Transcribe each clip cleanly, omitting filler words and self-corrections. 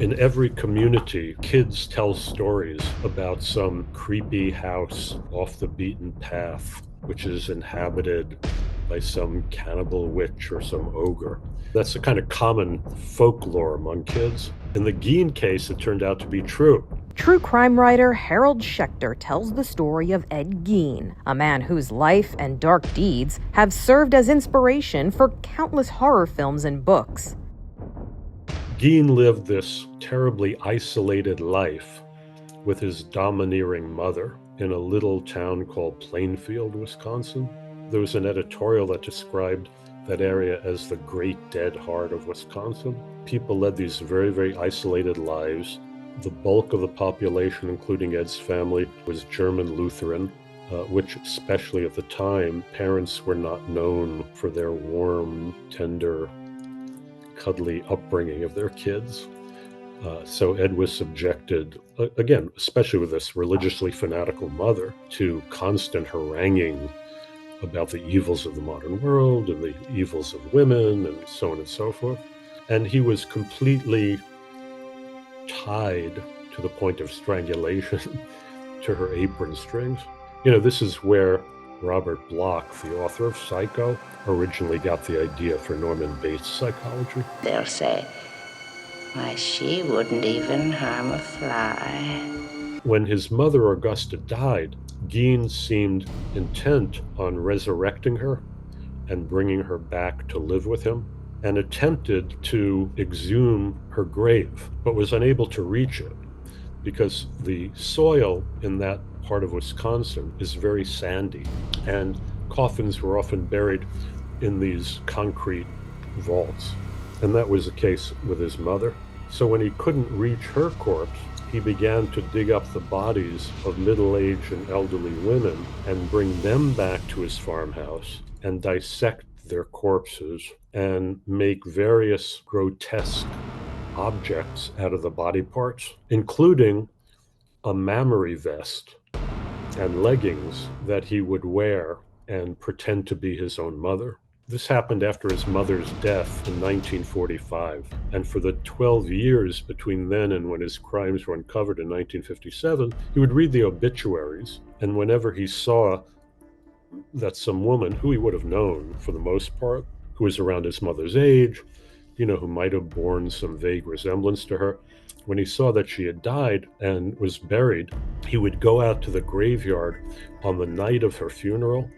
In every community, kids tell stories about some creepy house off the beaten path, which is inhabited by some cannibal witch or some ogre. That's a kind of common folklore among kids. In the Gein case, it turned out to be true. True crime writer Harold Schechter tells the story of Ed Gein, a man whose life and dark deeds have served as inspiration for countless horror films and books. Gein lived this terribly isolated life with his domineering mother in a little town called Plainfield, Wisconsin. There was an editorial that described that area as the great dead heart of Wisconsin. People led these very, very isolated lives. The bulk of the population, including Ed's family, was German Lutheran, which, especially at the time, parents were not known for their warm, tender, cuddly upbringing of their kids. So Ed was subjected, again, especially with this religiously fanatical mother, to constant haranguing about the evils of the modern world and the evils of women and so on and so forth. And he was completely tied to the point of strangulation to her apron strings. This is where Robert Bloch, the author of Psycho, originally got the idea for Norman Bates psychology. They'll say, why, she wouldn't even harm a fly. When his mother Augusta died, Gein seemed intent on resurrecting her and bringing her back to live with him, and attempted to exhume her grave, but was unable to reach it because the soil in that part of Wisconsin is very sandy, and coffins were often buried in these concrete vaults. And that was the case with his mother. So when he couldn't reach her corpse, he began to dig up the bodies of middle-aged and elderly women and bring them back to his farmhouse and dissect their corpses and make various grotesque objects out of the body parts, including a mammary vest and leggings that he would wear and pretend to be his own mother. This happened after his mother's death in 1945, and for the 12 years between then and when his crimes were uncovered in 1957, he would read the obituaries, and whenever he saw that some woman, who he would have known for the most part, who was around his mother's age, who might have borne some vague resemblance to her, when he saw that she had died and was buried, he would go out to the graveyard on the night of her funeral,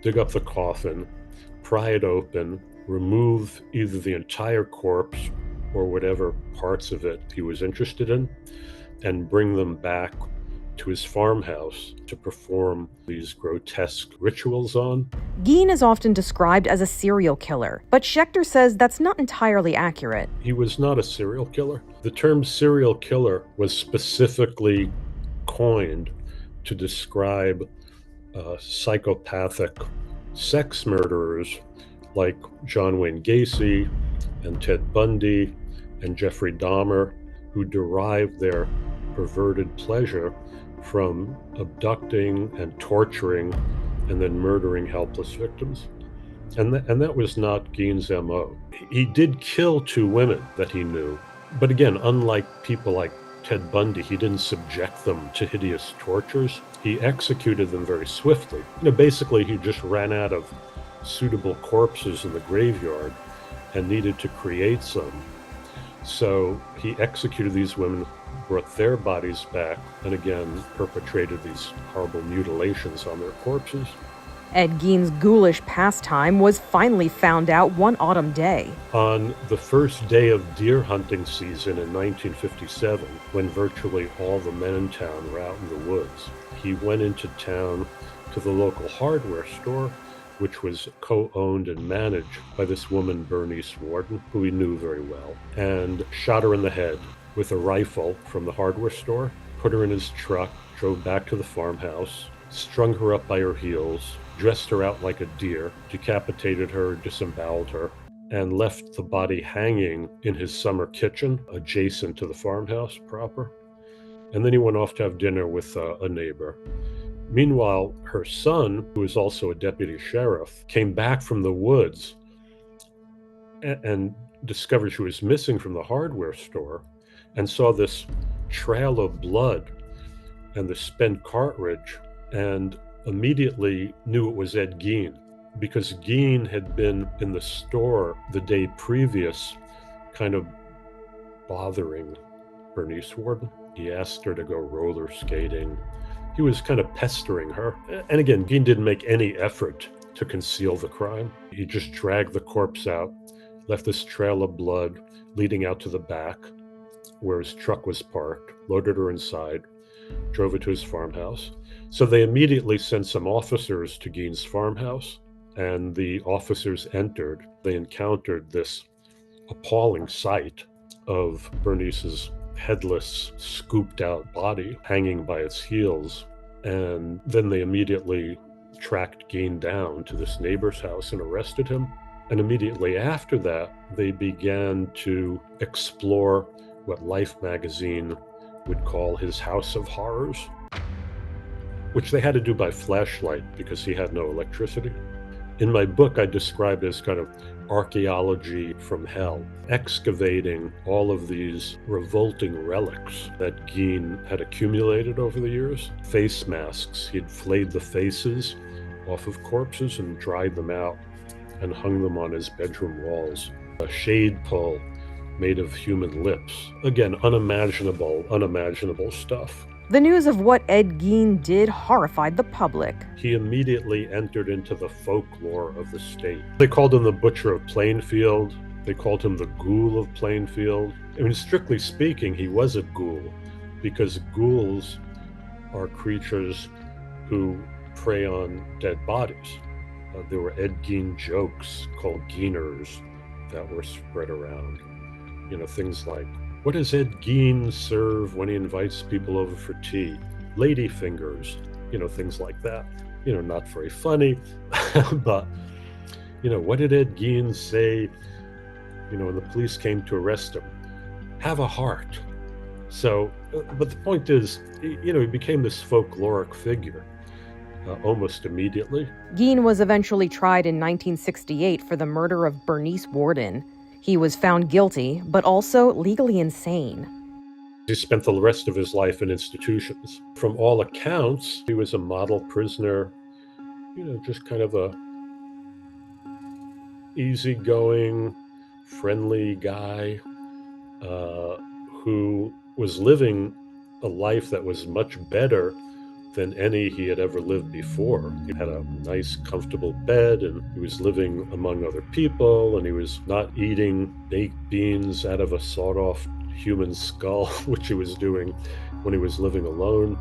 dig up the coffin, pry it open, remove either the entire corpse or whatever parts of it he was interested in, and bring them back to his farmhouse to perform these grotesque rituals on. Gein is often described as a serial killer, but Schechter says that's not entirely accurate. He was not a serial killer. The term serial killer was specifically coined to describe psychopathic sex murderers like John Wayne Gacy and Ted Bundy and Jeffrey Dahmer, who derived their perverted pleasure from abducting and torturing and then murdering helpless victims. And that was not Gein's MO. He did kill 2 women that he knew, but again, unlike people like Ted Bundy, he didn't subject them to hideous tortures. He executed them very swiftly. Basically, he just ran out of suitable corpses in the graveyard and needed to create some. So he executed these women, brought their bodies back, and again perpetrated these horrible mutilations on their corpses. Ed Gein's ghoulish pastime was finally found out one autumn day. On the first day of deer hunting season in 1957, when virtually all the men in town were out in the woods, he went into town to the local hardware store, which was co-owned and managed by this woman, Bernice Worden, who he knew very well, and shot her in the head with a rifle from the hardware store, put her in his truck, drove back to the farmhouse, strung her up by her heels, dressed her out like a deer, decapitated her, disemboweled her, and left the body hanging in his summer kitchen adjacent to the farmhouse proper. And then he went off to have dinner with a neighbor. Meanwhile, her son, who was also a deputy sheriff, came back from the woods and discovered she was missing from the hardware store. and saw this trail of blood and the spent cartridge, and immediately knew it was Ed Gein, because Gein had been in the store the day previous, kind of bothering Bernice Worden. He asked her to go roller skating. He was kind of pestering her. And again, Gein didn't make any effort to conceal the crime. He just dragged the corpse out, left this trail of blood leading out to the back where his truck was parked, loaded her inside, drove her to his farmhouse. So they immediately sent some officers to Gein's farmhouse, and the officers entered. They encountered this appalling sight of Bernice's headless, scooped out body hanging by its heels. And then they immediately tracked Gein down to this neighbor's house and arrested him. And immediately after that, they began to explore what Life magazine would call his house of horrors, which they had to do by flashlight because he had no electricity. In my book, I describe it as kind of archaeology from hell, excavating all of these revolting relics that Gein had accumulated over the years. Face masks. He'd flayed the faces off of corpses and dried them out and hung them on his bedroom walls. A shade pole made of human lips. Again, unimaginable stuff. The news of what Ed Gein did horrified the public. He immediately entered into the folklore of the state. They called him the Butcher of Plainfield. They called him the Ghoul of Plainfield. I mean, strictly speaking, he was a ghoul, because ghouls are creatures who prey on dead bodies. There were Ed Gein jokes called Geiners that were spread around. You know, things like, what does Ed Gein serve when he invites people over for tea? Lady fingers, you know, things like that. You know, not very funny, but, you know, what did Ed Gein say, you know, when the police came to arrest him? Have a heart. So, but the point is, you know, he became this folkloric figure almost immediately. Gein was eventually tried in 1968 for the murder of Bernice Worden. He was found guilty, but also legally insane. He spent the rest of his life in institutions. From all accounts, he was a model prisoner, you know, just kind of a easygoing, friendly guy who was living a life that was much better than any he had ever lived before. He had a nice, comfortable bed, and he was living among other people, and he was not eating baked beans out of a sawed-off human skull, which he was doing when he was living alone.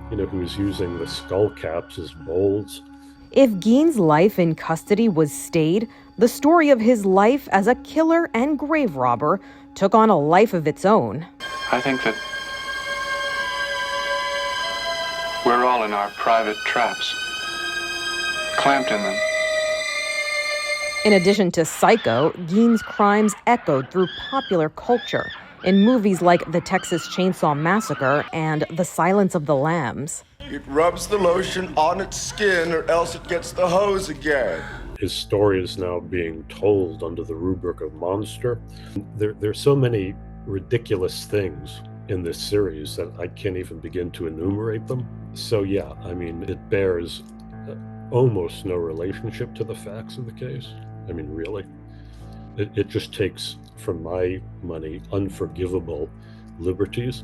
You know, he was using the skull caps as bowls. If Gein's life in custody was stayed, the story of his life as a killer and grave robber took on a life of its own. I think that we're all in our private traps, clamped in them. In addition to Psycho, Gein's crimes echoed through popular culture in movies like The Texas Chainsaw Massacre and The Silence of the Lambs. It rubs the lotion on its skin or else it gets the hose again. His story is now being told under the rubric of monster. There's so many ridiculous things in this series that I can't even begin to enumerate them. So yeah, I mean, it bears almost no relationship to the facts of the case. I mean, really. It just takes, for my money, unforgivable liberties.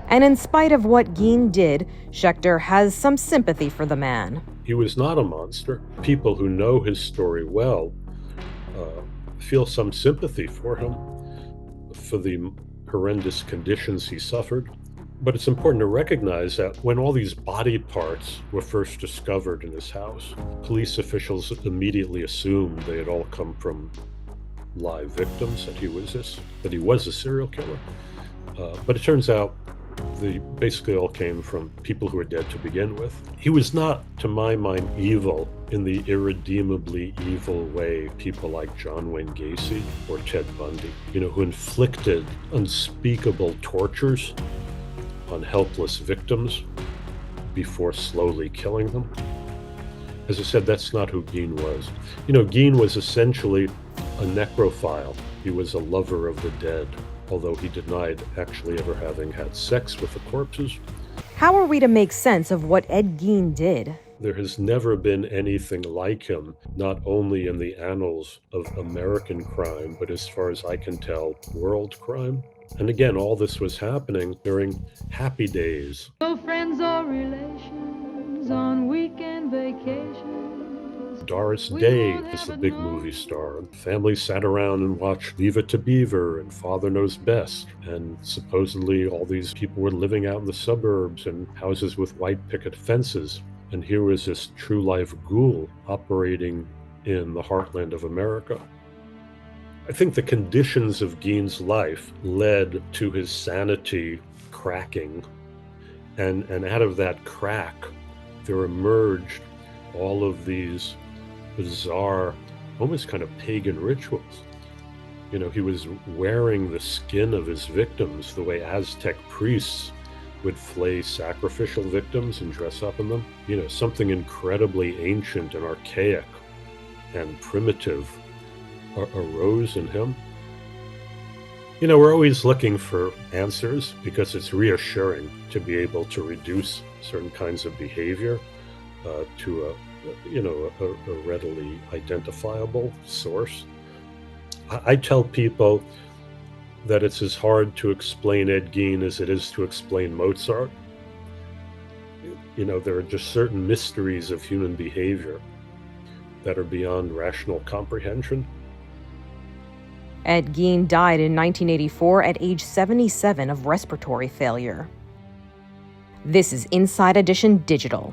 And in spite of what Gein did, Schechter has some sympathy for the man. He was not a monster. People who know his story well feel some sympathy for him, for the horrendous conditions he suffered. But it's important to recognize that when all these body parts were first discovered in his house, police officials immediately assumed they had all come from live victims, that he was a serial killer. But it turns out they basically all came from people who were dead to begin with. He was not, to my mind, evil in the irredeemably evil way people like John Wayne Gacy or Ted Bundy, you know, who inflicted unspeakable tortures on helpless victims before slowly killing them. As I said, that's not who Gein was. You know, Gein was essentially a necrophile. He was a lover of the dead. although he denied actually ever having had sex with the corpses. How are we to make sense of what Ed Gein did? There has never been anything like him, not only in the annals of American crime, but as far as I can tell, world crime. And again, all this was happening during happy days. No friends or relations on weekend vacations. Doris Day is the big movie star. Families sat around and watched Leave It to Beaver and Father Knows Best. And supposedly all these people were living out in the suburbs in houses with white picket fences. And here was this true life ghoul operating in the heartland of America. I think the conditions of Gein's life led to his sanity cracking. And out of that crack, there emerged all of these bizarre, almost kind of pagan rituals. You know, he was wearing the skin of his victims the way Aztec priests would flay sacrificial victims and dress up in them. You know, something incredibly ancient and archaic and primitive arose in him. You know, we're always looking for answers because it's reassuring to be able to reduce certain kinds of behavior to a readily identifiable source. I tell people that it's as hard to explain Ed Gein as it is to explain Mozart. You know, there are just certain mysteries of human behavior that are beyond rational comprehension. Ed Gein died in 1984 at age 77 of respiratory failure. This is Inside Edition Digital.